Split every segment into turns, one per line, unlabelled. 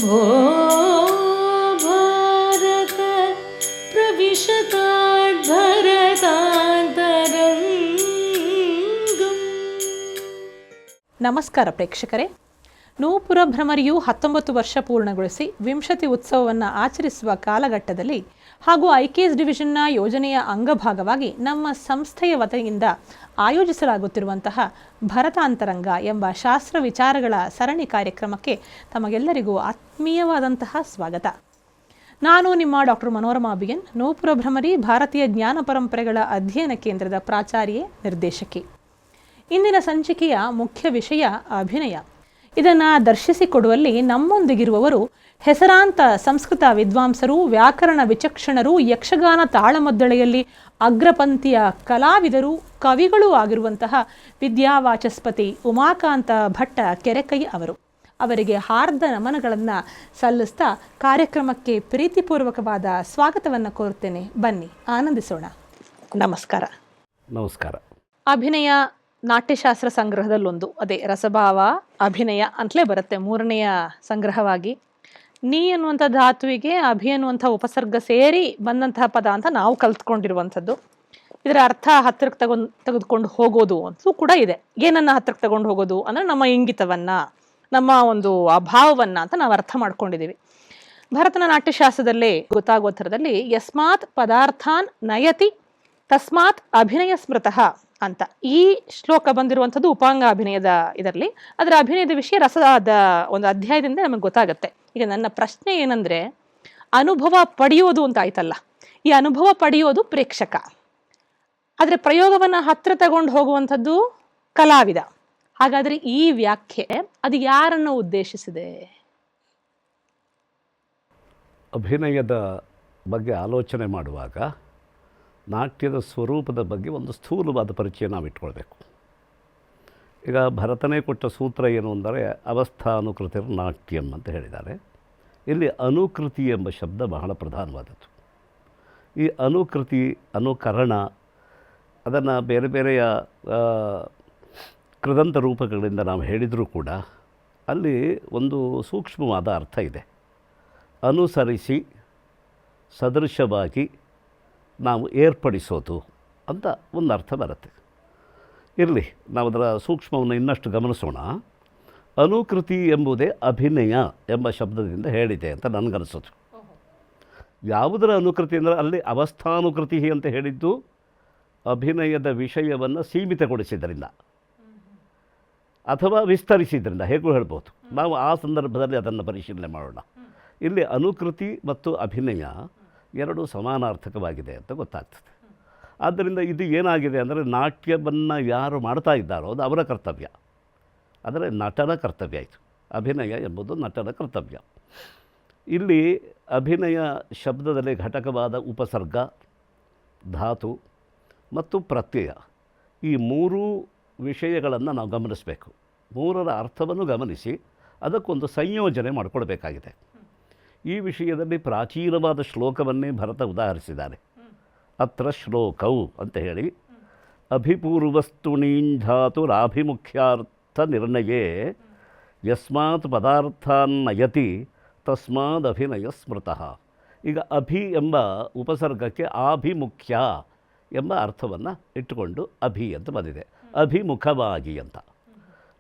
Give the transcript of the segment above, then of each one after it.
भो भारत प्रविशतात् भरतान्तरङ्गम्.
ನಮಸ್ಕಾರ ಪ್ರೇಕ್ಷಕರೇ. ನೂಪುರ ಭ್ರಮರಿಯು 19 ವರ್ಷ ಪೂರ್ಣಗೊಳಿಸಿ ವಿಂಶತಿ ಉತ್ಸವವನ್ನು ಆಚರಿಸುವ ಕಾಲಘಟ್ಟದಲ್ಲಿ ಹಾಗೂ ಐಕೆಎಸ್ ಡಿವಿಷನ್ನ ಯೋಜನೆಯ ಅಂಗಭಾಗವಾಗಿ ನಮ್ಮ ಸಂಸ್ಥೆಯ ವತಿಯಿಂದ ಆಯೋಜಿಸಲಾಗುತ್ತಿರುವಂತಹ ಭರತಾಂತರಂಗ ಎಂಬ ಶಾಸ್ತ್ರ ವಿಚಾರಗಳ ಸರಣಿ ಕಾರ್ಯಕ್ರಮಕ್ಕೆ ತಮಗೆಲ್ಲರಿಗೂ ಆತ್ಮೀಯವಾದಂತಹ ಸ್ವಾಗತ. ನಾನು ನಿಮ್ಮ ಡಾಕ್ಟರ್ ಮನೋರಮಾ ಬಿಎನ್, ನೂಪುರ ಭ್ರಮರಿ ಭಾರತೀಯ ಜ್ಞಾನ ಪರಂಪರೆಗಳ ಅಧ್ಯಯನ ಕೇಂದ್ರದ ಪ್ರಾಚಾರ್ಯೆ, ನಿರ್ದೇಶಕಿ. ಇಂದಿನ ಸಂಚಿಕೆಯ ಮುಖ್ಯ ವಿಷಯ ಅಭಿನಯ. ಇದನ್ನು ದರ್ಶಿಸಿಕೊಡುವಲ್ಲಿ ನಮ್ಮೊಂದಿಗಿರುವವರು ಹೆಸರಾಂತ ಸಂಸ್ಕೃತ ವಿದ್ವಾಂಸರು, ವ್ಯಾಕರಣ ವಿಚಕ್ಷಣರು, ಯಕ್ಷಗಾನ ತಾಳಮದ್ದಳೆಯಲ್ಲಿ ಅಗ್ರಪಂಥಿಯ ಕಲಾವಿದರು, ಕವಿಗಳೂ ಆಗಿರುವಂತಹ ವಿದ್ಯಾವಾಚಸ್ಪತಿ ಉಮಾಕಾಂತ ಭಟ್ಟ ಕೆರೆಕೈ ಅವರು. ಅವರಿಗೆ ಹಾರ್ದ ನಮನಗಳನ್ನು ಸಲ್ಲಿಸ್ತಾ ಕಾರ್ಯಕ್ರಮಕ್ಕೆ ಪ್ರೀತಿಪೂರ್ವಕವಾದ ಸ್ವಾಗತವನ್ನು ಕೋರುತ್ತೇನೆ. ಬನ್ನಿ ಆನಂದಿಸೋಣ. ನಮಸ್ಕಾರ.
ನಮಸ್ಕಾರ.
ಅಭಿನಯ ನಾಟ್ಯಶಾಸ್ತ್ರ ಸಂಗ್ರಹದಲ್ಲೊಂದು, ಅದೇ ರಸಭಾವ ಅಭಿನಯ ಅಂತಲೇ ಬರುತ್ತೆ ಮೂರನೆಯ ಸಂಗ್ರಹವಾಗಿ. ನೀ ಅನ್ನುವಂಥ ಧಾತುವಿಗೆ ಅಭಿ ಅನ್ನುವಂಥ ಉಪಸರ್ಗ ಸೇರಿ ಬಂದಂತಹ ಪದ ಅಂತ ನಾವು ಕಲ್ತ್ಕೊಂಡಿರುವಂಥದ್ದು. ಇದರ ಅರ್ಥ ಹತ್ತಿರಕ್ಕೆ ತೆಗೆದುಕೊಂಡು ಹೋಗೋದು ಅಂತೂ ಕೂಡ ಇದೆ. ಏನನ್ನ ಹತ್ತಿರಕ್ಕೆ ತಗೊಂಡು ಹೋಗೋದು ಅಂದರೆ ನಮ್ಮ ಇಂಗಿತವನ್ನು, ನಮ್ಮ ಒಂದು ಅಭಾವವನ್ನು ಅಂತ ನಾವು ಅರ್ಥ ಮಾಡ್ಕೊಂಡಿದ್ದೀವಿ. ಭರತನ ನಾಟ್ಯಶಾಸ್ತ್ರದಲ್ಲೇ ಗೊತ್ತಾಗುವ ಥರದಲ್ಲಿ ಯಸ್ಮಾತ್ ಪದಾರ್ಥಾನ್ ನಯತಿ ತಸ್ಮಾತ್ ಅಭಿನಯ ಸ್ಮೃತಃ ಅಂತ ಈ ಶ್ಲೋಕ ಬಂದಿರುವಂಥದ್ದು ಉಪಾಂಗ ಅಭಿನಯದ ಇದರಲ್ಲಿ. ಅದರ ಅಭಿನಯದ ವಿಷಯ ರಸದ ಒಂದು ಅಧ್ಯಾಯದಿಂದ ನಮಗೆ ಗೊತ್ತಾಗುತ್ತೆ. ಈಗ ನನ್ನ ಪ್ರಶ್ನೆ ಏನಂದರೆ, ಅನುಭವ ಪಡೆಯೋದು ಅಂತ ಆಯ್ತಲ್ಲ, ಈ ಅನುಭವ ಪಡೆಯೋದು ಪ್ರೇಕ್ಷಕ, ಆದರೆ ಪ್ರಯೋಗವನ್ನು ಹತ್ತಿರ ತಗೊಂಡು ಹೋಗುವಂಥದ್ದು ಕಲಾವಿದ. ಹಾಗಾದರೆ ಈ ವ್ಯಾಖ್ಯೆ ಅದು ಯಾರನ್ನು ಉದ್ದೇಶಿಸಿದೆ?
ಅಭಿನಯದ ಬಗ್ಗೆ ಆಲೋಚನೆ ಮಾಡುವಾಗ ನಾಟ್ಯದ ಸ್ವರೂಪದ ಬಗ್ಗೆ ಒಂದು ಸ್ಥೂಲವಾದ ಪರಿಚಯ ನಾವು ಇಟ್ಕೊಳ್ಬೇಕು. ಈಗ ಭರತನೇ ಕೊಟ್ಟ ಸೂತ್ರ ಏನು ಅಂದರೆ ಅವಸ್ಥಾನುಕೃತಿರ್ ನಾಟ್ಯಂ ಅಂತ ಹೇಳಿದ್ದಾರೆ. ಇಲ್ಲಿ ಅನುಕೃತಿ ಎಂಬ ಶಬ್ದ ಬಹಳ ಪ್ರಧಾನವಾದದ್ದು. ಈ ಅನುಕೃತಿ, ಅನುಕರಣ, ಅದನ್ನು ಬೇರೆ ಬೇರೆಯ ಕೃದಂತ ರೂಪಗಳಿಂದ ನಾವು ಹೇಳಿದರೂ ಕೂಡ ಅಲ್ಲಿ ಒಂದು ಸೂಕ್ಷ್ಮವಾದ ಅರ್ಥ ಇದೆ. ಅನುಸರಿಸಿ ಸದೃಶವಾಗಿ ನಾವು ಏರ್ಪಡಿಸೋದು ಅಂತ ಒಂದು ಅರ್ಥ ಬರುತ್ತೆ. ಇರಲಿ, ನಾವು ಅದರ ಸೂಕ್ಷ್ಮವನ್ನು ಇನ್ನಷ್ಟು ಗಮನಿಸೋಣ. ಅನುಕೃತಿ ಎಂಬುದೇ ಅಭಿನಯ ಎಂಬ ಶಬ್ದದಿಂದ ಹೇಳಿದೆ ಅಂತ ನನಗನ್ನಿಸೋದು. ಯಾವುದರ ಅನುಕೃತಿ ಅಂದರೆ ಅಲ್ಲಿ ಅವಸ್ಥಾನುಕೃತಿ ಅಂತ ಹೇಳಿದ್ದು ಅಭಿನಯದ ವಿಷಯವನ್ನು ಸೀಮಿತಗೊಳಿಸಿದ್ರಿಂದ ಅಥವಾ ವಿಸ್ತರಿಸಿದ್ರಿಂದ ಹೇಗೂ ಹೇಳ್ಬೋದು. ನಾವು ಆ ಸಂದರ್ಭದಲ್ಲಿ ಅದನ್ನು ಪರಿಶೀಲನೆ ಮಾಡೋಣ. ಇಲ್ಲಿ ಅನುಕೃತಿ ಮತ್ತು ಅಭಿನಯ ಎರಡು ಸಮಾನಾರ್ಥಕವಾಗಿದೆ ಅಂತ ಗೊತ್ತಾಗ್ತದೆ. ಆದ್ದರಿಂದ ಇದು ಏನಾಗಿದೆ ಅಂದರೆ, ನಾಟ್ಯವನ್ನು ಯಾರು ಮಾಡ್ತಾ ಇದ್ದಾರೋ ಅದು ಅವರ ಕರ್ತವ್ಯ, ಆದರೆ ನಟನ ಕರ್ತವ್ಯ ಆಯಿತು. ಅಭಿನಯ ಎಂಬುದು ನಟನ ಕರ್ತವ್ಯ. ಇಲ್ಲಿ ಅಭಿನಯ ಶಬ್ದದಲ್ಲಿ ಘಟಕವಾದ ಉಪಸರ್ಗ, ಧಾತು ಮತ್ತು ಪ್ರತ್ಯಯ, ಈ ಮೂರೂ ವಿಷಯಗಳನ್ನು ನಾವು ಗಮನಿಸಬೇಕು. ಮೂರರ ಅರ್ಥವನ್ನು ಗಮನಿಸಿ ಅದಕ್ಕೊಂದು ಸಂಯೋಜನೆ ಮಾಡಿಕೊಳ್ಬೇಕಾಗಿದೆ. ಈ ವಿಷಯದಲ್ಲಿ ಪ್ರಾಚೀನವಾದ ಶ್ಲೋಕವನ್ನೇ ಭರತ ಉದಾಹರಿಸಿದ್ದಾರೆ. ಅತ್ರ ಶ್ಲೋಕವು ಅಂತ ಹೇಳಿ, ಅಭಿಪೂರ್ವಸ್ತುಣೀಂಧಾತುರಾಭಿಮುಖ್ಯಾರ್ಥ ನಿರ್ಣಯೇ ಯಸ್ಮಾತ್ ಪದಾರ್ಥಾನ್ ನಯತಿ ತಸ್ಮಾದ್ ಅಭಿನಯ ಸ್ಮೃತಃ. ಈಗ ಅಭಿ ಎಂಬ ಉಪಸರ್ಗಕ್ಕೆ ಆಭಿಮುಖ್ಯ ಎಂಬ ಅರ್ಥವನ್ನು ಇಟ್ಟುಕೊಂಡು ಅಭಿ ಅಂತ ಬಂದಿದೆ. ಅಭಿಮುಖವಾಗಿ ಅಂತ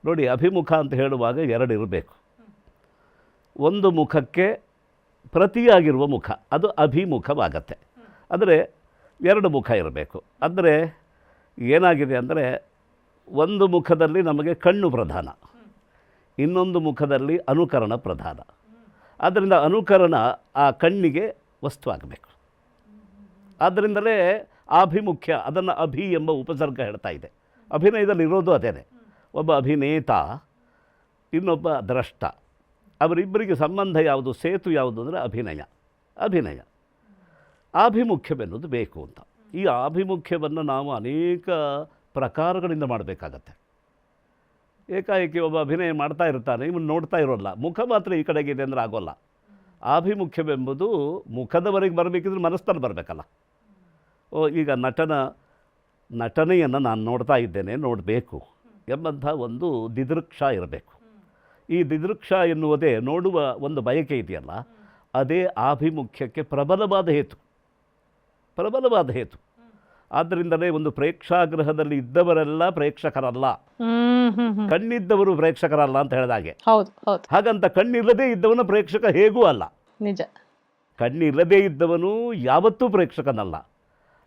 ನೋಡಿ. ಅಭಿಮುಖ ಅಂತ ಹೇಳುವಾಗ ಎರಡು ಇರಬೇಕು. ಒಂದು ಮುಖಕ್ಕೆ ಪ್ರತಿಯಾಗಿರುವ ಮುಖ, ಅದು ಅಭಿಮುಖವಾಗತ್ತೆ. ಆದರೆ ಎರಡು ಮುಖ ಇರಬೇಕು. ಅಂದರೆ ಏನಾಗಿದೆ ಅಂದರೆ, ಒಂದು ಮುಖದಲ್ಲಿ ನಮಗೆ ಕಣ್ಣು ಪ್ರಧಾನ, ಇನ್ನೊಂದು ಮುಖದಲ್ಲಿ ಅನುಕರಣ ಪ್ರಧಾನ. ಆದ್ದರಿಂದ ಅನುಕರಣ ಆ ಕಣ್ಣಿಗೆ ವಸ್ತುವಾಗಬೇಕು. ಆದ್ದರಿಂದಲೇ ಆಭಿಮುಖ್ಯ, ಅದನ್ನು ಅಭಿ ಎಂಬ ಉಪಸರ್ಗ ಹೇಳ್ತಾ ಇದೆ. ಅಭಿನಯದಲ್ಲಿ ಇರೋದು ಅದೇನೆ. ಒಬ್ಬ ಅಭಿನೇತ, ಇನ್ನೊಬ್ಬ ದ್ರಷ್ಟ, ಅವರಿಬ್ಬರಿಗೆ ಸಂಬಂಧ ಯಾವುದು, ಸೇತು ಯಾವುದು ಅಂದರೆ ಅಭಿನಯ. ಅಭಿನಯ ಆಭಿಮುಖ್ಯವೆನ್ನುವುದು ಬೇಕು ಅಂತ. ಈ ಆಭಿಮುಖ್ಯವನ್ನು ನಾವು ಅನೇಕ ಪ್ರಕಾರಗಳಿಂದ ಮಾಡಬೇಕಾಗತ್ತೆ. ಏಕಾಏಕಿ ಒಬ್ಬ ಅಭಿನಯ ಮಾಡ್ತಾ ಇರ್ತಾನೆ, ಇವನು ನೋಡ್ತಾ ಇರೋಲ್ಲ, ಮುಖ ಮಾತ್ರ ಈ ಕಡೆಗಿದೆ ಅಂದರೆ ಆಗೋಲ್ಲ. ಆಭಿಮುಖ್ಯವೆಂಬುದು ಮುಖದವರೆಗೆ ಬರಬೇಕಿದ್ರೆ ಮನಸ್ಸಲ್ಲಿ ಬರಬೇಕಲ್ಲ. ಈಗ ನಟನೆಯನ್ನು ನಾನು ನೋಡ್ತಾ ಇದ್ದೇನೆ, ನೋಡಬೇಕು ಎಂಬಂಥ ಒಂದು ದಿದೃಕ್ಷ ಇರಬೇಕು. ಈ ದಿದೃಕ್ಷ ಎನ್ನುವುದೇ ನೋಡುವ ಒಂದು ಬಯಕೆ ಇದೆಯಲ್ಲ, ಅದೇ ಆಭಿಮುಖ್ಯಕ್ಕೆ ಪ್ರಬಲವಾದ ಹೇತು. ಆದ್ದರಿಂದಲೇ ಒಂದು ಪ್ರೇಕ್ಷಾಗೃಹದಲ್ಲಿ ಇದ್ದವರೆಲ್ಲ ಪ್ರೇಕ್ಷಕರಲ್ಲ, ಕಣ್ಣಿದ್ದವರು ಪ್ರೇಕ್ಷಕರಲ್ಲ ಅಂತ ಹೇಳಿದಾಗೆ. ಹಾಗಂತ ಕಣ್ಣಿಲ್ಲದೆ ಇದ್ದವನು ಪ್ರೇಕ್ಷಕ ಹೇಗೂ ಅಲ್ಲ.
ನಿಜ.
ಕಣ್ಣಿಲ್ಲದೆ ಇದ್ದವನು ಯಾವತ್ತೂ ಪ್ರೇಕ್ಷಕನಲ್ಲ,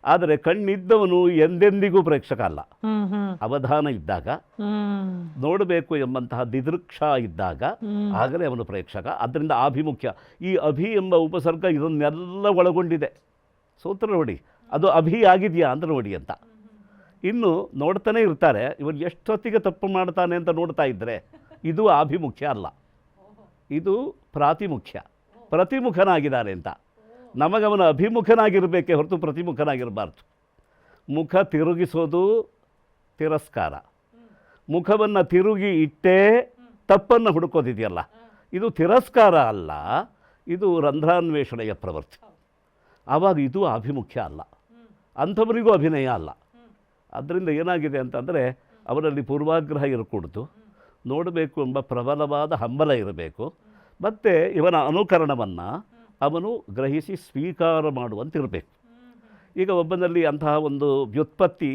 ಆದರೆ ಕಣ್ಣಿದ್ದವನು ಎಂದೆಂದಿಗೂ ಪ್ರೇಕ್ಷಕ ಅಲ್ಲ. ಅವಧಾನ ಇದ್ದಾಗ, ನೋಡಬೇಕು ಎಂಬಂತಹ ದಿದೃಕ್ಷ ಇದ್ದಾಗ ಆಗಲೇ ಅವನು ಪ್ರೇಕ್ಷಕ. ಆದ್ದರಿಂದ ಆಭಿಮುಖ್ಯ, ಈ ಅಭಿ ಎಂಬ ಉಪಸರ್ಗ ಇದನ್ನೆಲ್ಲ ಒಳಗೊಂಡಿದೆ. ಸೂತ್ರ ನೋಡಿ, ಅದು ಅಭಿ ಆಗಿದೆಯಾ ಅಂತ ನೋಡಿ ಅಂತ. ಇನ್ನು ನೋಡ್ತಾನೆ ಇರ್ತಾರೆ, ಇವನು ಎಷ್ಟೊತ್ತಿಗೆ ತಪ್ಪು ಮಾಡ್ತಾನೆ ಅಂತ ನೋಡ್ತಾ ಇದ್ದರೆ ಇದು ಆಭಿಮುಖ್ಯ ಅಲ್ಲ, ಇದು ಪ್ರಾತಿಮುಖ್ಯ. ಪ್ರತಿಮುಖನಾಗಿದ್ದಾನೆ ಅಂತ. ನಮಗವನ ಅಭಿಮುಖನಾಗಿರಬೇಕೇ ಹೊರತು ಪ್ರತಿಮುಖನಾಗಿರಬಾರ್ದು. ಮುಖ ತಿರುಗಿಸೋದು ತಿರಸ್ಕಾರ, ಮುಖವನ್ನು ತಿರುಗಿ ಇಟ್ಟೇ ತಪ್ಪನ್ನು ಹುಡುಕೋದಿದೆಯಲ್ಲ, ಇದು ತಿರಸ್ಕಾರ ಅಲ್ಲ, ಇದು ರಂಧ್ರಾನ್ವೇಷಣೆಯ ಪ್ರವೃತ್ತಿ. ಆವಾಗ ಇದು ಆಭಿಮುಖ್ಯ ಅಲ್ಲ, ಅಂಥವರಿಗೂ ಅಭಿನಯ ಅಲ್ಲ. ಅದರಿಂದ ಏನಾಗಿದೆ ಅಂತಂದರೆ ಅವರಲ್ಲಿ ಪೂರ್ವಾಗ್ರಹ ಇರಕೂಡ್ದು, ನೋಡಬೇಕು ಎಂಬ ಪ್ರಬಲವಾದ ಹಂಬಲ ಇರಬೇಕು, ಮತ್ತು ಇವನ ಅನುಕರಣವನ್ನು ಅವನು ಗ್ರಹಿಸಿ ಸ್ವೀಕಾರ ಮಾಡುವಂತಿರಬೇಕು. ಈಗ ಒಬ್ಬನಲ್ಲಿ ಅಂತಹ ಒಂದು ವ್ಯುತ್ಪತ್ತಿ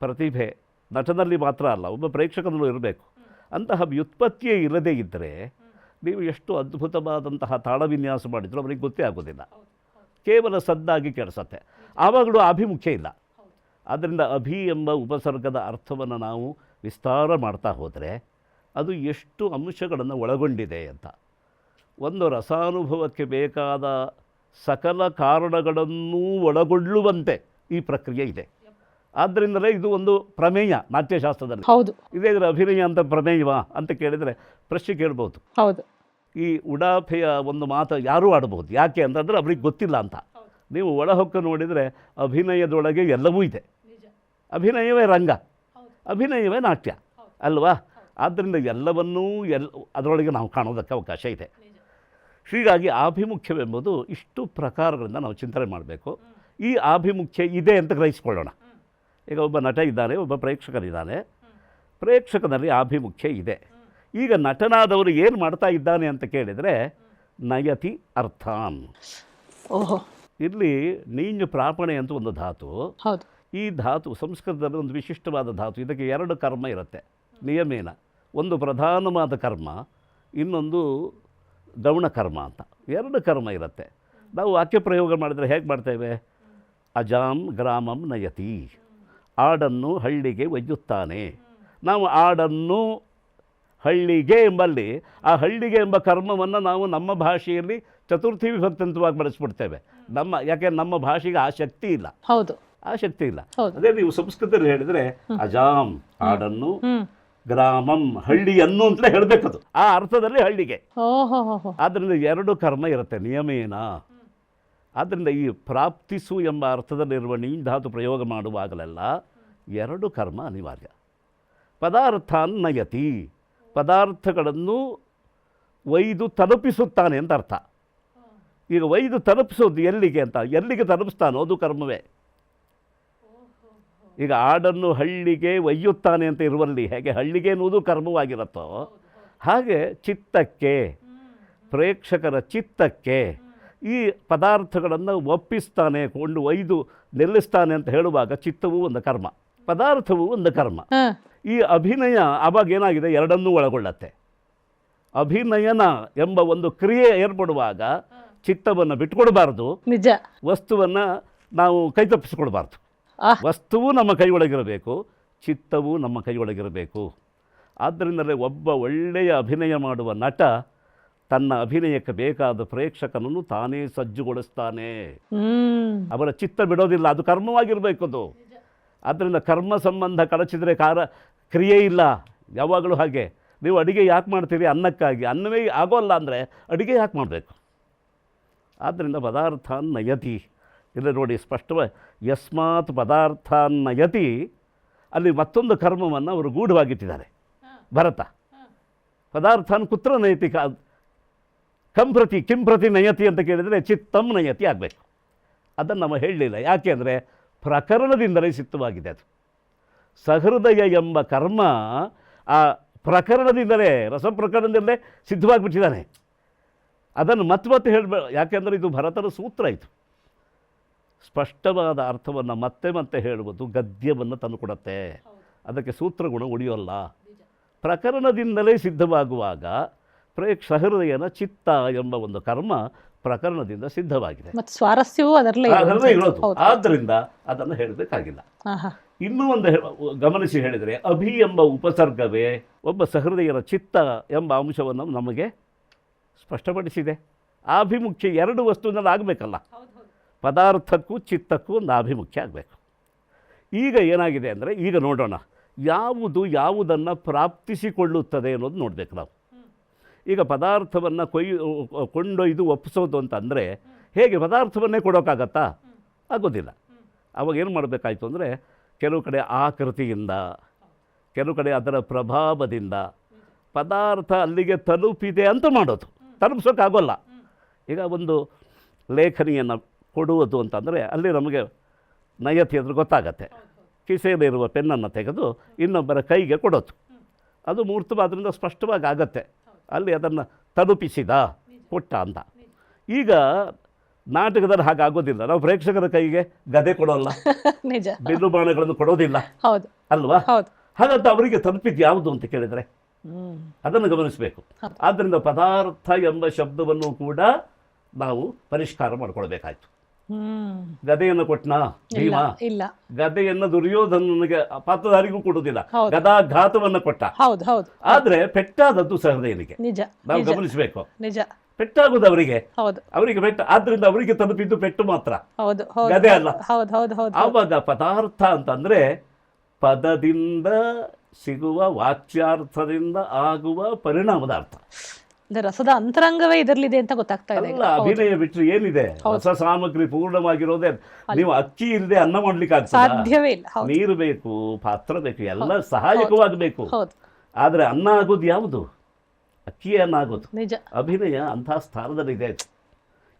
ಪ್ರತಿಭೆ ನಟನಲ್ಲಿ ಮಾತ್ರ ಅಲ್ಲ, ಒಬ್ಬ ಪ್ರೇಕ್ಷಕನಲ್ಲೂ ಇರಬೇಕು. ಅಂತಹ ವ್ಯುತ್ಪತ್ತಿಯೇ ಇಲ್ಲದೇ ಇದ್ದರೆ ನೀವು ಎಷ್ಟು ಅದ್ಭುತವಾದಂತಹ ತಾಳವಿನ್ಯಾಸ ಮಾಡಿದರೂ ಅವರಿಗೆ ಗೊತ್ತೇ ಆಗೋದಿಲ್ಲ, ಕೇವಲ ಸದ್ದಾಗಿ ಕೆಡಿಸತ್ತೆ. ಆವಾಗಲೂ ಆಭಿಮುಖ್ಯ ಇಲ್ಲ. ಆದ್ದರಿಂದ ಅಭಿ ಎಂಬ ಉಪಸರ್ಗದ ಅರ್ಥವನ್ನು ನಾವು ವಿಸ್ತಾರ ಮಾಡ್ತಾ ಹೋದರೆ ಅದು ಎಷ್ಟು ಅಂಶಗಳನ್ನು ಒಳಗೊಂಡಿದೆ ಅಂತ. ಒಂದು ರಸಾನುಭವಕ್ಕೆ ಬೇಕಾದ ಸಕಲ ಕಾರಣಗಳನ್ನೂ ಒಳಗೊಳ್ಳುವಂತೆ ಈ ಪ್ರಕ್ರಿಯೆ ಇದೆ. ಆದ್ದರಿಂದಲೇ ಇದು ಒಂದು ಪ್ರಮೇಯ ನಾಟ್ಯಶಾಸ್ತ್ರದಲ್ಲಿ.
ಹೌದು.
ಇದೇ ಇದರ ಅಭಿನಯ ಅಂತ ಪ್ರಮೇಯವಾ ಅಂತ ಕೇಳಿದರೆ ಪ್ರಶ್ನೆ ಕೇಳ್ಬೋದು.
ಹೌದು.
ಈ ಉಡಾಫೆಯ ಒಂದು ಮಾತು ಯಾರೂ ಆಡಬಹುದು. ಯಾಕೆ ಅಂತಂದರೆ ಅವ್ರಿಗೆ ಗೊತ್ತಿಲ್ಲ ಅಂತ. ನೀವು ಒಳಹೊಕ್ಕ ನೋಡಿದರೆ ಅಭಿನಯದೊಳಗೆ ಎಲ್ಲವೂ ಇದೆ. ಅಭಿನಯವೇ ರಂಗ, ಅಭಿನಯವೇ ನಾಟ್ಯ ಅಲ್ವಾ? ಆದ್ದರಿಂದ ಎಲ್ಲವನ್ನೂ ಅದರೊಳಗೆ ನಾವು ಕಾಣೋದಕ್ಕೆ ಅವಕಾಶ ಇದೆ. ಹೀಗಾಗಿ ಆಭಿಮುಖ್ಯವೆಂಬುದು ಇಷ್ಟು ಪ್ರಕಾರಗಳಿಂದ ನಾವು ಚಿಂತನೆ ಮಾಡಬೇಕು. ಈ ಆಭಿಮುಖ್ಯ ಇದೆ ಅಂತ ಗ್ರಹಿಸಿಕೊಳ್ಳೋಣ. ಈಗ ಒಬ್ಬ ನಟ ಇದ್ದಾನೆ, ಒಬ್ಬ ಪ್ರೇಕ್ಷಕನಿದ್ದಾನೆ. ಪ್ರೇಕ್ಷಕನಲ್ಲಿ ಆಭಿಮುಖ್ಯ ಇದೆ. ಈಗ ನಟನಾದವರು ಏನು ಮಾಡ್ತಾ ಇದ್ದಾನೆ ಅಂತ ಕೇಳಿದರೆ ನಯತಿ ಅರ್ಥಾನ್.
ಓಹೋ.
ಇಲ್ಲಿ ನೀಂಜು ಪ್ರಾಪಣೆ ಅಂತ ಒಂದು ಧಾತು.
ಹೌದು.
ಈ ಧಾತು ಸಂಸ್ಕೃತದಲ್ಲಿ ಒಂದು ವಿಶಿಷ್ಟವಾದ ಧಾತು. ಇದಕ್ಕೆ ಎರಡು ಕರ್ಮ ಇರುತ್ತೆ ನಿಯಮೇನ. ಒಂದು ಪ್ರಧಾನವಾದ ಕರ್ಮ, ಇನ್ನೊಂದು ಗೌಣ ಕರ್ಮ ಅಂತ. ಎರಡು ಕರ್ಮ ಇರುತ್ತೆ. ನಾವು ವಾಕ್ಯ ಪ್ರಯೋಗ ಮಾಡಿದರೆ ಹೇಗೆ ಮಾಡ್ತೇವೆ? ಅಜಾಂ ಗ್ರಾಮಂ ನಯತಿ, ಆಡನ್ನು ಹಳ್ಳಿಗೆ ಒಯ್ಯುತ್ತಾನೆ. ನಾವು ಆಡನ್ನು ಹಳ್ಳಿಗೆ ಎಂಬಲ್ಲಿ ಆ ಹಳ್ಳಿಗೆ ಎಂಬ ಕರ್ಮವನ್ನು ನಾವು ನಮ್ಮ ಭಾಷೆಯಲ್ಲಿ ಚತುರ್ಥಿ ವಿಭಕ್ತಂತವಾಗಿ ಬಳಸ್ಬಿಡ್ತೇವೆ. ಯಾಕೆ ನಮ್ಮ ಭಾಷೆಗೆ ಆ ಶಕ್ತಿ ಇಲ್ಲ.
ಹೌದು,
ಆ ಶಕ್ತಿ ಇಲ್ಲ. ಅದೇ ನೀವು ಸಂಸ್ಕೃತದಲ್ಲಿ ಹೇಳಿದರೆ ಅಜಾಂ ಆಡನ್ನು, ಗ್ರಾಮಂ ಹಳ್ಳಿಯನ್ನು ಅಂತಲೇ ಹೇಳಬೇಕದು. ಆ ಅರ್ಥದಲ್ಲಿ ಹಳ್ಳಿಗೆ. ಆದ್ದರಿಂದ ಎರಡು ಕರ್ಮ ಇರುತ್ತೆ ನಿಯಮೇನ. ಆದ್ದರಿಂದ ಈ ಪ್ರಾಪ್ತಿಸು ಎಂಬ ಅರ್ಥದಲ್ಲಿರುವ ನೀನ್ ಧಾತು ಪ್ರಯೋಗ ಮಾಡುವಾಗಲೆಲ್ಲ ಎರಡು ಕರ್ಮ ಅನಿವಾರ್ಯ. ಪದಾರ್ಥಾನ್ ನಯತಿ, ಪದಾರ್ಥಗಳನ್ನು ಒಯ್ದು ತಲುಪಿಸುತ್ತಾನೆ ಅಂತ ಅರ್ಥ. ಈಗ ಒಯ್ದು ತಲುಪಿಸೋದು ಎಲ್ಲಿಗೆ ಅಂತ, ಎಲ್ಲಿಗೆ ತಲುಪಿಸ್ತಾನೋ ಅದು ಕರ್ಮವೇ. ಈಗ ಆಡನ್ನು ಹಳ್ಳಿಗೆ ಒಯ್ಯುತ್ತಾನೆ ಅಂತ ಇರುವಲ್ಲಿ ಹೇಗೆ ಹಳ್ಳಿಗೆ ಎನ್ನುವುದು ಕರ್ಮವಾಗಿರುತ್ತೋ, ಹಾಗೆ ಚಿತ್ತಕ್ಕೆ, ಪ್ರೇಕ್ಷಕರ ಚಿತ್ತಕ್ಕೆ ಈ ಪದಾರ್ಥಗಳನ್ನು ಒಪ್ಪಿಸ್ತಾನೆ, ಕೊಂಡು ಒಯ್ದು ನಿಲ್ಲಿಸ್ತಾನೆ ಅಂತ ಹೇಳುವಾಗ ಚಿತ್ತವೂ ಒಂದು ಕರ್ಮ, ಪದಾರ್ಥವೂ ಒಂದು ಕರ್ಮ. ಈ ಅಭಿನಯ ಆವಾಗ ಏನಾಗಿದೆ, ಎರಡನ್ನೂ ಒಳಗೊಳ್ಳತ್ತೆ. ಅಭಿನಯನ ಎಂಬ ಒಂದು ಕ್ರಿಯೆ ಏರ್ಪಡುವಾಗ ಚಿತ್ತವನ್ನು ಬಿಟ್ಕೊಡ್ಬಾರ್ದು, ನಿಜ ವಸ್ತುವನ್ನು ನಾವು ಕೈತಪ್ಪಿಸ್ಕೊಡ್ಬಾರ್ದು. ವಸ್ತುವು ನಮ್ಮ ಕೈಯೊಳಗಿರಬೇಕು, ಚಿತ್ತವೂ ನಮ್ಮ ಕೈಯೊಳಗಿರಬೇಕು. ಆದ್ದರಿಂದಲೇ ಒಬ್ಬ ಒಳ್ಳೆಯ ಅಭಿನಯ ಮಾಡುವ ನಟ ತನ್ನ ಅಭಿನಯಕ್ಕೆ ಬೇಕಾದ ಪ್ರೇಕ್ಷಕನನ್ನು ತಾನೇ ಸಜ್ಜುಗೊಳಿಸ್ತಾನೆ. ಅವರ ಚಿತ್ತ ಬಿಡೋದಿಲ್ಲ, ಅದು ಕರ್ಮವಾಗಿರಬೇಕು ಅದು. ಆದ್ದರಿಂದ ಕರ್ಮ ಸಂಬಂಧ ಕಳಚಿದರೆ ಕ್ರಿಯೆ ಇಲ್ಲ. ಯಾವಾಗಲೂ ಹಾಗೆ. ನೀವು ಅಡುಗೆ ಯಾಕೆ ಮಾಡ್ತೀರಿ? ಅನ್ನಕ್ಕಾಗಿ. ಅನ್ನವೇ ಆಗೋಲ್ಲ ಅಂದರೆ ಅಡುಗೆ ಯಾಕೆ ಮಾಡಬೇಕು? ಆದ್ದರಿಂದ ಪದಾರ್ಥಾನ್ ನಯತಿ, ಇಲ್ಲ ನೋಡಿ ಸ್ಪಷ್ಟವಾಗಿ ಯಸ್ಮಾತ್ ಪದಾರ್ಥಾನ್ ನಯತಿ, ಅಲ್ಲಿ ಮತ್ತೊಂದು ಕರ್ಮವನ್ನು ಅವರು ಗೂಢವಾಗಿಟ್ಟಿದ್ದಾರೆ ಭರತ. ಪದಾರ್ಥಾನ್ ಕುತ್ರ ನಯತಿ ಕಿಂ ಪ್ರತಿ ನಯತಿ ಅಂತ ಕೇಳಿದರೆ ಚಿತ್ತಂ ನಯತಿ ಆಗಬೇಕು. ಅದನ್ನು ನಾವು ಹೇಳಲಿಲ್ಲ. ಯಾಕೆ ಅಂದರೆ ಪ್ರಕರಣದಿಂದಲೇ ಸಿದ್ಧವಾಗಿದೆ ಅದು. ಸಹೃದಯ ಎಂಬ ಕರ್ಮ ಆ ಪ್ರಕರಣದಿಂದಲೇ ರಸಪ್ರಕರಣದಿಂದಲೇ ಸಿದ್ಧವಾಗಿಬಿಟ್ಟಿದ್ದಾನೆ. ಅದನ್ನು ಮತ್ತೆ ಹೇಳಬೇಡ, ಯಾಕೆಂದರೆ ಇದು ಭರತನ ಸೂತ್ರ. ಇದು ಸ್ಪಷ್ಟವಾದ ಅರ್ಥವನ್ನು ಮತ್ತೆ ಹೇಳುವುದು ಗದ್ಯವನ್ನು ತಂದುಕೊಡುತ್ತೆ. ಅದಕ್ಕೆ ಸೂತ್ರಗುಣ ಉಳಿಯೋಲ್ಲ. ಪ್ರಕರಣದಿಂದಲೇ ಸಿದ್ಧವಾಗುವಾಗ ಸಹೃದಯನ ಚಿತ್ತ ಎಂಬ ಒಂದು ಕರ್ಮ ಪ್ರಕರಣದಿಂದ ಸಿದ್ಧವಾಗಿದೆ.
ಮತ್ತು ಸ್ವಾರಸ್ಯವೂ ಅದರಲ್ಲೇ
ಇರೋದು. ಆದ್ದರಿಂದ ಅದನ್ನು ಹೇಳಬೇಕಾಗಿಲ್ಲ. ಇನ್ನೂ ಒಂದು ಗಮನಿಸಿ ಹೇಳಿದರೆ, ಅಭಿ ಎಂಬ ಉಪಸರ್ಗವೇ ಒಬ್ಬ ಸಹೃದಯನ ಚಿತ್ತ ಎಂಬ ಅಂಶವನ್ನು ನಮಗೆ ಸ್ಪಷ್ಟಪಡಿಸಿದೆ. ಆಭಿಮುಖ್ಯ ಎರಡು ವಸ್ತುವಿನಲ್ಲಿ ಆಗಬೇಕಲ್ಲ, ಪದಾರ್ಥಕ್ಕೂ ಚಿತ್ತಕ್ಕೂ ಒಂದು ಆಭಿಮುಖ್ಯ ಆಗಬೇಕು. ಈಗ ಏನಾಗಿದೆ ಅಂದರೆ, ಈಗ ನೋಡೋಣ ಯಾವುದನ್ನು ಪ್ರಾಪ್ತಿಸಿಕೊಳ್ಳುತ್ತದೆ ಅನ್ನೋದು ನೋಡಬೇಕು ನಾವು. ಈಗ ಪದಾರ್ಥವನ್ನು ಕೊಂಡೊಯ್ದು ಒಪ್ಪಿಸೋದು ಅಂತಂದರೆ ಹೇಗೆ? ಪದಾರ್ಥವನ್ನೇ ಕೊಡೋಕ್ಕಾಗತ್ತಾ? ಆಗೋದಿಲ್ಲ. ಅವಾಗ ಏನು ಮಾಡಬೇಕಾಯ್ತು ಅಂದರೆ, ಕೆಲವು ಕಡೆ ಆಕೃತಿಯಿಂದ, ಕೆಲವು ಕಡೆ ಅದರ ಪ್ರಭಾವದಿಂದ ಪದಾರ್ಥ ಅಲ್ಲಿಗೆ ತಲುಪಿದೆ ಅಂತ ಮಾಡೋದು. ತಲುಪಿಸೋಕ್ಕಾಗೋಲ್ಲ. ಈಗ ಒಂದು ಲೇಖನಿಯನ್ನು ಕೊಡುವುದು ಅಂತಂದರೆ ಅಲ್ಲಿ ನಮಗೆ ನಯತಿ ಅಂದರೆ ಗೊತ್ತಾಗತ್ತೆ. ಕಿಸೆಯಲ್ಲಿರುವ ಪೆನ್ನನ್ನು ತೆಗೆದು ಇನ್ನೊಬ್ಬರ ಕೈಗೆ ಕೊಡೋದು, ಅದು ಮೂರ್ತವಾದ್ರಿಂದ ಸ್ಪಷ್ಟವಾಗಿ ಆಗತ್ತೆ ಅಲ್ಲಿ ಅದನ್ನು ತಲುಪಿಸಿದ ಕೊಟ್ಟ ಅಂತ. ಈಗ ನಾಟಕದಲ್ಲಿ ಹಾಗಾಗೋದಿಲ್ಲ. ನಾವು ಪ್ರೇಕ್ಷಕರ ಕೈಗೆ ಗದೆ ಕೊಡೋಲ್ಲ,
ನಿಜ,
ಬಿಲ್ಲು ಬಾಣಗಳನ್ನು ಕೊಡೋದಿಲ್ಲ,
ಹೌದು
ಅಲ್ವಾ? ಹಾಗಂತ ಅವರಿಗೆ ತಲುಪಿದ್ದು ಯಾವುದು ಅಂತ ಕೇಳಿದರೆ ಅದನ್ನು ಗಮನಿಸಬೇಕು. ಆದ್ದರಿಂದ ಪದಾರ್ಥ ಎಂಬ ಶಬ್ದವನ್ನು ಕೂಡ ನಾವು ಪರಿಷ್ಕಾರ ಮಾಡಿಕೊಳ್ಬೇಕಾಯ್ತು. ಗದೆಯನ್ನು ಕೊಟ್ಟನಾ ಭೀಮ? ಇಲ್ಲ. ಗದೆಯನ್ನು ದುರ್ಯೋಧನನಿಗೆ ಪಾತ್ರಧಾರಿಗೂ ಕೊಡುವುದಿಲ್ಲ, ಗದಾಘಾತವನ್ನು ಕೊಟ್ಟ. ಆದ್ರೆ ಪೆಟ್ಟಾದದ್ದು ಸಹೃದಯನಿಗೆ. ನಾವು ಗಮನಿಸಬೇಕು. ಪೆಟ್ಟಾಗುವುದು ಅವರಿಗೆ ಪೆಟ್ಟ, ಆದ್ರಿಂದ ಅವರಿಗೆ ತಲುಪಿದ್ದು ಪೆಟ್ಟು ಮಾತ್ರ, ಗದೆ ಅಲ್ಲ. ಆವಾಗ ಪದಾರ್ಥ ಅಂತಂದ್ರೆ ಪದದಿಂದ ಸಿಗುವ ವಾಚ್ಯಾರ್ಥದಿಂದ ಆಗುವ ಪರಿಣಾಮದ ಅರ್ಥ.
ರಸದ ಅಂತರಂಗವೇ ಇದರಲ್ಲಿದೆ ಅಂತ ಗೊತ್ತಾಗ್ತಾ ಇದೆ.
ಅಭಿನಯ ಬಿಟ್ಟರೆ ಏನಿದೆ? ಹೊಸ ಸಾಮಗ್ರಿ ಪೂರ್ಣವಾಗಿರೋದೇ. ನೀವು ಅಕ್ಕಿ ಇಲ್ಲದೆ ಅನ್ನ ಮಾಡ್ಲಿಕ್ಕೆ
ಸಾಧ್ಯವೇ ಇಲ್ಲ.
ನೀರು ಬೇಕು, ಪಾತ್ರ ಬೇಕು, ಎಲ್ಲ ಸಹಾಯಕವಾಗಬೇಕು. ಆದ್ರೆ ಅನ್ನ ಆಗೋದು ಯಾವುದು? ಅಕ್ಕಿಯೇ ಅನ್ನ ಆಗೋದು. ಅಭಿನಯ ಅಂತಹ ಸ್ಥಾನದಲ್ಲಿದೆ.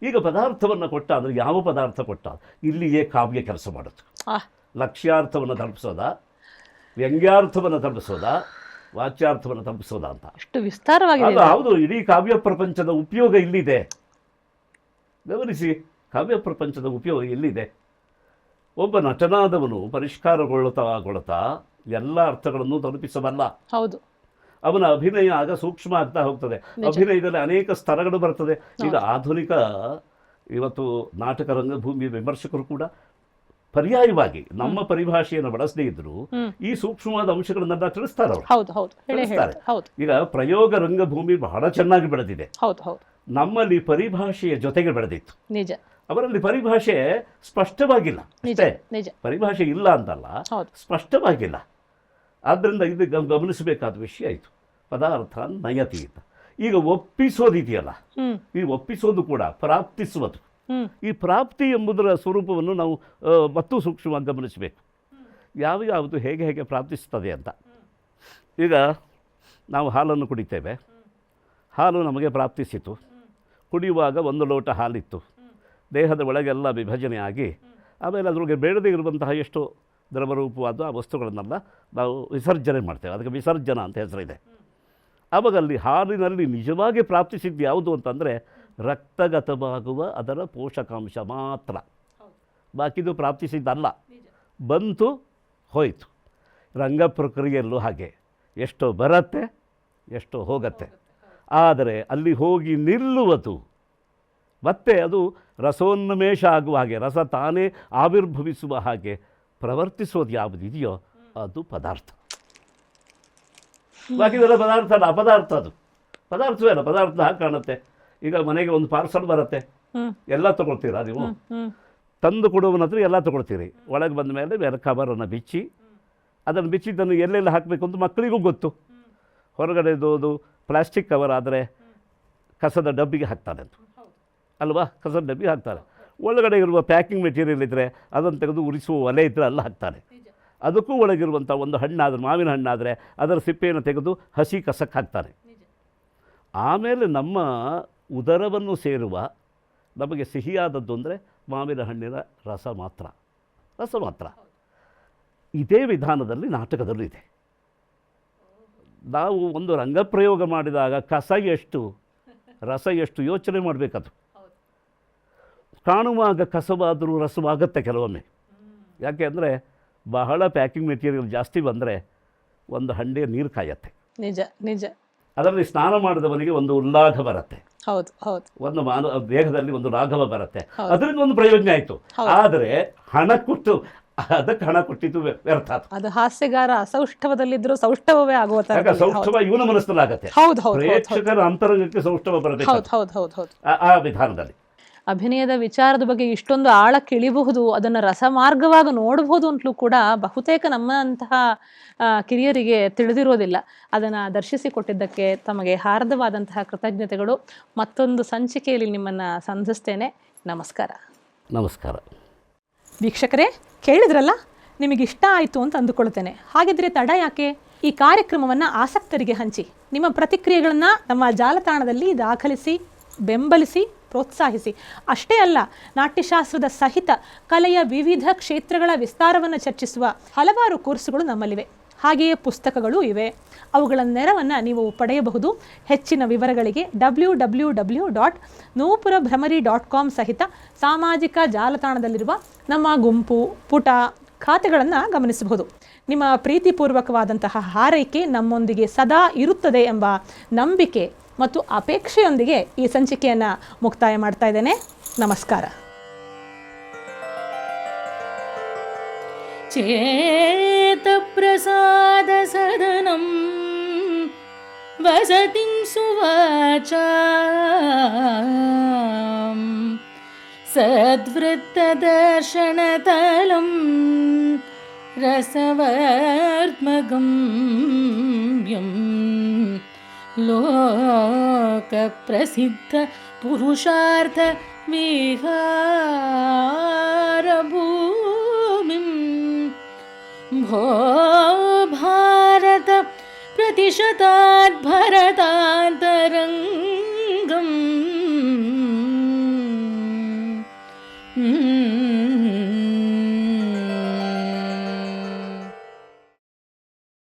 ಈಗ ಪದಾರ್ಥವನ್ನು ಕೊಟ್ಟ ಅಂದ್ರೆ ಯಾವ ಪದಾರ್ಥ ಕೊಟ್ಟ? ಇಲ್ಲಿಯೇ ಕಾವ್ಯ ಕೆಲಸ ಮಾಡುತ್ತೆ. ಲಕ್ಷ್ಯಾರ್ಥವನ್ನು ತಲುಪಿಸೋದ, ವ್ಯಂಗ್ಯಾರ್ಥವನ್ನು ತಲುಪಿಸೋದ, ವಾಚ್ಯಾರ್ಥವನ್ನು ತಲುಪಿಸೋದ ಅಂತ
ಎಷ್ಟು ವಿಸ್ತಾರವಾಗಿದೆ.
ಹೌದು, ಇಡೀ ಕಾವ್ಯ ಪ್ರಪಂಚದ ಉಪಯೋಗ ಇಲ್ಲಿದೆ. ಗಮನಿಸಿ, ಕಾವ್ಯ ಪ್ರಪಂಚದ ಉಪಯೋಗ ಎಲ್ಲಿದೆ? ಒಬ್ಬ ನಟನಾದವನು ಪರಿಷ್ಕಾರಗೊಳ್ಳುತ್ತಾ ಎಲ್ಲ ಅರ್ಥಗಳನ್ನು ತಲುಪಿಸಬಲ್ಲ.
ಹೌದು,
ಅವನ ಅಭಿನಯ ಆಗ ಸೂಕ್ಷ್ಮ ಆಗ್ತಾ ಹೋಗ್ತದೆ. ಅಭಿನಯದಲ್ಲಿ ಅನೇಕ ಸ್ತರಗಳು ಬರ್ತದೆ. ಈಗ ಆಧುನಿಕ ಇವತ್ತು ನಾಟಕ ರಂಗಭೂಮಿ ವಿಮರ್ಶಕರು ಕೂಡ ಪರ್ಯಾಯವಾಗಿ ನಮ್ಮ ಪರಿಭಾಷೆಯನ್ನು ಬಳಸದೇ ಇದ್ರು ಈ ಸೂಕ್ಷ್ಮವಾದ ಅಂಶಗಳನ್ನೆಲ್ಲ ತಿಳಿಸ್ತಾರೆ ಅವರು. ಈಗ ಪ್ರಯೋಗ ರಂಗಭೂಮಿ ಬಹಳ ಚೆನ್ನಾಗಿ ಬೆಳೆದಿದೆ. ನಮ್ಮಲ್ಲಿ ಪರಿಭಾಷೆಯ ಜೊತೆಗೆ ಬೆಳೆದಿತ್ತು. ಅವರಲ್ಲಿ ಪರಿಭಾಷೆ ಸ್ಪಷ್ಟವಾಗಿಲ್ಲ ಅಷ್ಟೇ. ಪರಿಭಾಷೆ ಇಲ್ಲ ಅಂತಲ್ಲ, ಸ್ಪಷ್ಟವಾಗಿಲ್ಲ. ಆದ್ದರಿಂದ ಇದು ಗಮನಿಸಬೇಕಾದ ವಿಷಯ ಆಯಿತು. ಪದಾರ್ಥ ನಯತಿ ಅಂತ. ಈಗ ಒಪ್ಪಿಸೋದಿದೆಯಲ್ಲ, ಈ ಒಪ್ಪಿಸೋದು ಕೂಡ ಪ್ರಾಪ್ತಿಸುವುದು. ಈ ಪ್ರಾಪ್ತಿ ಎಂಬುದರ ಸ್ವರೂಪವನ್ನು ನಾವು ಮತ್ತು ಸೂಕ್ಷ್ಮವಾಗಿ ಗಮನಿಸಬೇಕು. ಯಾವುದು ಹೇಗೆ ಪ್ರಾಪ್ತಿಸ್ತದೆ ಅಂತ. ಈಗ ನಾವು ಹಾಲನ್ನು ಕುಡಿತೇವೆ. ಹಾಲು ನಮಗೆ ಪ್ರಾಪ್ತಿಸಿತು. ಕುಡಿಯುವಾಗ ಒಂದು ಲೋಟ ಹಾಲಿತ್ತು. ದೇಹದ ಒಳಗೆಲ್ಲ ವಿಭಜನೆ ಆಗಿ ಆಮೇಲೆ ಅದ್ರೊಳಗೆ ಬೇಡದೇ ಇರುವಂತಹ ಎಷ್ಟು ದ್ರವರೂಪವಾದ ಆ ವಸ್ತುಗಳನ್ನೆಲ್ಲ ನಾವು ವಿಸರ್ಜನೆ ಮಾಡ್ತೇವೆ. ಅದಕ್ಕೆ ವಿಸರ್ಜನ ಅಂತ ಹೆಸರಿದೆ. ಆವಾಗ ಅಲ್ಲಿ ಹಾಲಿನಲ್ಲಿ ನಿಜವಾಗಿ ಪ್ರಾಪ್ತಿಸಿದ್ದು ಯಾವುದು ಅಂತಂದರೆ ರಕ್ತಗತವಾಗುವ ಅದರ ಪೋಷಕಾಂಶ ಮಾತ್ರ. ಬಾಕಿದು ಪ್ರಾಪ್ತಿಸಿದ್ದಲ್ಲ. ಬಂತು ಹೋಯಿತು. ರಂಗ ಪ್ರಕ್ರಿಯೆಯಲ್ಲೂ ಹಾಗೆ ಎಷ್ಟೋ ಬರುತ್ತೆ, ಎಷ್ಟೋ ಹೋಗತ್ತೆ. ಆದರೆ ಅಲ್ಲಿ ಹೋಗಿ ನಿಲ್ಲುವುದು ಮತ್ತೆ ಅದು ರಸೋನ್ಮೇಷ ಆಗುವ ಹಾಗೆ, ರಸ ತಾನೇ ಆವಿರ್ಭವಿಸುವ ಹಾಗೆ ಪ್ರವರ್ತಿಸೋದು ಯಾವುದಿದೆಯೋ ಅದು ಪದಾರ್ಥ. ಬಾಕಿದೆಲ್ಲ ಪದಾರ್ಥ ಅಲ್ಲ, ಅಪದಾರ್ಥ. ಅದು ಪದಾರ್ಥವೇ ಅಲ್ಲ, ಪದಾರ್ಥ ಹಾಗೆ ಕಾಣುತ್ತೆ. ಈಗ ಮನೆಗೆ ಒಂದು ಪಾರ್ಸಲ್ ಬರುತ್ತೆ, ಎಲ್ಲ ತಗೊಳ್ತೀರಾ ನೀವು? ತಂದು ಕೊಡುವನ ಹತ್ರ ಎಲ್ಲ ತಗೊಳ್ತೀರಿ. ಒಳಗೆ ಬಂದ ಮೇಲೆ ಬೇರೆ ಕವರನ್ನು ಬಿಚ್ಚಿ, ಅದನ್ನು ಬಿಚ್ಚಿದ್ದನ್ನು ಎಲ್ಲೆಲ್ಲ ಹಾಕಬೇಕು ಅಂತ ಮಕ್ಕಳಿಗೂ ಗೊತ್ತು. ಹೊರಗಡೆದು ಪ್ಲಾಸ್ಟಿಕ್ ಕವರ್ ಆದರೆ ಕಸದ ಡಬ್ಬಿಗೆ ಹಾಕ್ತಾರೆ ಅಂತ ಅಲ್ವಾ? ಕಸದ ಡಬ್ಬಿಗೆ ಹಾಕ್ತಾರೆ. ಒಳಗಡೆ ಇರುವ ಪ್ಯಾಕಿಂಗ್ ಮೆಟೀರಿಯಲ್ ಇದ್ದರೆ ಅದನ್ನು ತೆಗೆದು ಉರಿಸುವ ಒಲೆ ಇದ್ದರೆ ಅಲ್ಲ ಹಾಕ್ತಾರೆ. ಅದಕ್ಕೂ ಒಳಗಿರುವಂಥ ಒಂದು ಹಣ್ಣಾದರೆ, ಮಾವಿನ ಹಣ್ಣಾದರೆ ಅದರ ಸಿಪ್ಪೆಯನ್ನು ತೆಗೆದು ಹಸಿ ಕಸಕ್ಕೆ ಹಾಕ್ತಾರೆ. ಆಮೇಲೆ ನಮ್ಮ ಉದರವನ್ನು ಸೇರುವ ನಮಗೆ ಸಿಹಿಯಾದದ್ದು ಅಂದರೆ ಮಾವಿನ ಹಣ್ಣಿನ ರಸ ಮಾತ್ರ. ಇದೇ ವಿಧಾನದಲ್ಲಿ ನಾಟಕದಲ್ಲೂ ಇದೆ. ನಾವು ಒಂದು ರಂಗಪ್ರಯೋಗ ಮಾಡಿದಾಗ ಕಸ ಎಷ್ಟು ರಸ ಎಷ್ಟು ಯೋಚನೆ ಮಾಡಬೇಕದು. ಕಾಣುವಾಗ ಕಸವಾದರೂ ರಸವಾಗುತ್ತೆ ಕೆಲವೊಮ್ಮೆ. ಯಾಕೆ ಅಂದರೆ ಬಹಳ ಪ್ಯಾಕಿಂಗ್ ಮೆಟೀರಿಯಲ್ ಜಾಸ್ತಿ ಬಂದರೆ ಒಂದು ಹಂಡೆ ನೀರು ಕಾಯತ್ತೆ.
ನಿಜ ನಿಜ.
ಅದರಲ್ಲಿ ಸ್ನಾನ ಮಾಡಿದವನಿಗೆ ಒಂದು ಉಲ್ಲಾಘ ಬರುತ್ತೆ,
ಹೌದು ಹೌದು.
ಒಂದು ದೇಹದಲ್ಲಿ ಒಂದು ರಾಘವ ಬರುತ್ತೆ, ಅದರಿಂದ ಒಂದು ಪ್ರಯೋಜನ ಆಯಿತು. ಆದರೆ ಹಣ ಕೊಟ್ಟು ಅದಕ್ಕೆ ಹಣ ಕೊಟ್ಟಿದ್ದು ವ್ಯರ್ಥ.
ಅದು ಹಾಸ್ಯಗಾರ ಅಸೌಷ್ಠವದಲ್ಲಿದ್ದರೂ ಸೌಷ್ಠವೇ ಆಗುವ ತರ.
ಸೌಷ್ಠವ ಇವನ ಮನಸ್ಸಲ್ಲಿ ಆಗತ್ತೆ, ಪ್ರೇಕ್ಷಕರ ಅಂತರಂಗಕ್ಕೆ ಸೌಷ್ಠವ ಬರಬೇಕು.
ಹೌದು ಹೌದು ಹೌದು ಹೌದು.
ಆ ವಿಧಾನದಲ್ಲಿ
ಅಭಿನಯದ ವಿಚಾರದ ಬಗ್ಗೆ ಇಷ್ಟೊಂದು ಆಳಕ್ಕೆ ಇಳಿಬಹುದು, ಅದನ್ನು ರಸಮಾರ್ಗವಾಗಿ ನೋಡಬಹುದು ಅಂತಲೂ ಕೂಡ ಬಹುತೇಕ ನಮ್ಮಂತಹ ಕಿರಿಯರಿಗೆ ತಿಳಿದಿರೋದಿಲ್ಲ. ಅದನ್ನು ದರ್ಶಿಸಿಕೊಟ್ಟಿದ್ದಕ್ಕೆ ತಮಗೆ ಹಾರ್ದವಾದಂತಹ ಕೃತಜ್ಞತೆಗಳು. ಮತ್ತೊಂದು ಸಂಚಿಕೆಯಲ್ಲಿ ನಿಮ್ಮನ್ನು ಸಂಧಿಸ್ತೇನೆ. ನಮಸ್ಕಾರ.
ನಮಸ್ಕಾರ.
ವೀಕ್ಷಕರೇ, ಕೇಳಿದ್ರಲ್ಲ, ನಿಮಗಿಷ್ಟ ಆಯಿತು ಅಂತ ಅಂದುಕೊಳ್ತೇನೆ. ಹಾಗಿದ್ರೆ ತಡ ಯಾಕೆ? ಈ ಕಾರ್ಯಕ್ರಮವನ್ನು ಆಸಕ್ತರಿಗೆ ಹಂಚಿ, ನಿಮ್ಮ ಪ್ರತಿಕ್ರಿಯೆಗಳನ್ನು ನಮ್ಮ ಜಾಲತಾಣದಲ್ಲಿ ದಾಖಲಿಸಿ, ಬೆಂಬಲಿಸಿ, ಪ್ರೋತ್ಸಾಹಿಸಿ. ಅಷ್ಟೇ ಅಲ್ಲ, ನಾಟ್ಯಶಾಸ್ತ್ರದ ಸಹಿತ ಕಲೆಯ ವಿವಿಧ ಕ್ಷೇತ್ರಗಳ ವಿಸ್ತಾರವನ್ನು ಚರ್ಚಿಸುವ ಹಲವಾರು ಕೋರ್ಸುಗಳು ನಮ್ಮಲ್ಲಿವೆ. ಹಾಗೆಯೇ ಪುಸ್ತಕಗಳೂ ಇವೆ. ಅವುಗಳ ನೆರವನ್ನು ನೀವು ಪಡೆಯಬಹುದು. ಹೆಚ್ಚಿನ ವಿವರಗಳಿಗೆ www.nupurabhramari.com ಸಹಿತ ಸಾಮಾಜಿಕ ಜಾಲತಾಣದಲ್ಲಿರುವ ನಮ್ಮ ಗುಂಪು, ಪುಟ, ಖಾತೆಗಳನ್ನು ಗಮನಿಸಬಹುದು. ನಿಮ್ಮ ಪ್ರೀತಿಪೂರ್ವಕವಾದಂತಹ ಹಾರೈಕೆ ನಮ್ಮೊಂದಿಗೆ ಸದಾ ಇರುತ್ತದೆ ಎಂಬ ನಂಬಿಕೆ ಮತ್ತು ಅಪೇಕ್ಷೆಯೊಂದಿಗೆ ಈ ಸಂಚಿಕೆಯನ್ನು ಮುಕ್ತಾಯ ಮಾಡ್ತಾ ಇದ್ದೇನೆ. ನಮಸ್ಕಾರ.
ಚೇತಪ್ರಸಾದ ಸದನಂ ವಸತಿಂ ಸುವಾಚಾಂ ಸದ್ವೃತ್ತದರ್ಶನತಲಂ ರಸವರ್ತ್ಮಗಮ್ಯಂ ಲೋಕಪ್ರಸಿದ್ಧ ಪುರುಷಾರ್ಥ ವಿಹಾರಭೂಮಿಂ ಭೋ ಭಾರತ ಪ್ರತಿಶತಾತ್ ಭರತಾಂತರಂಗಂ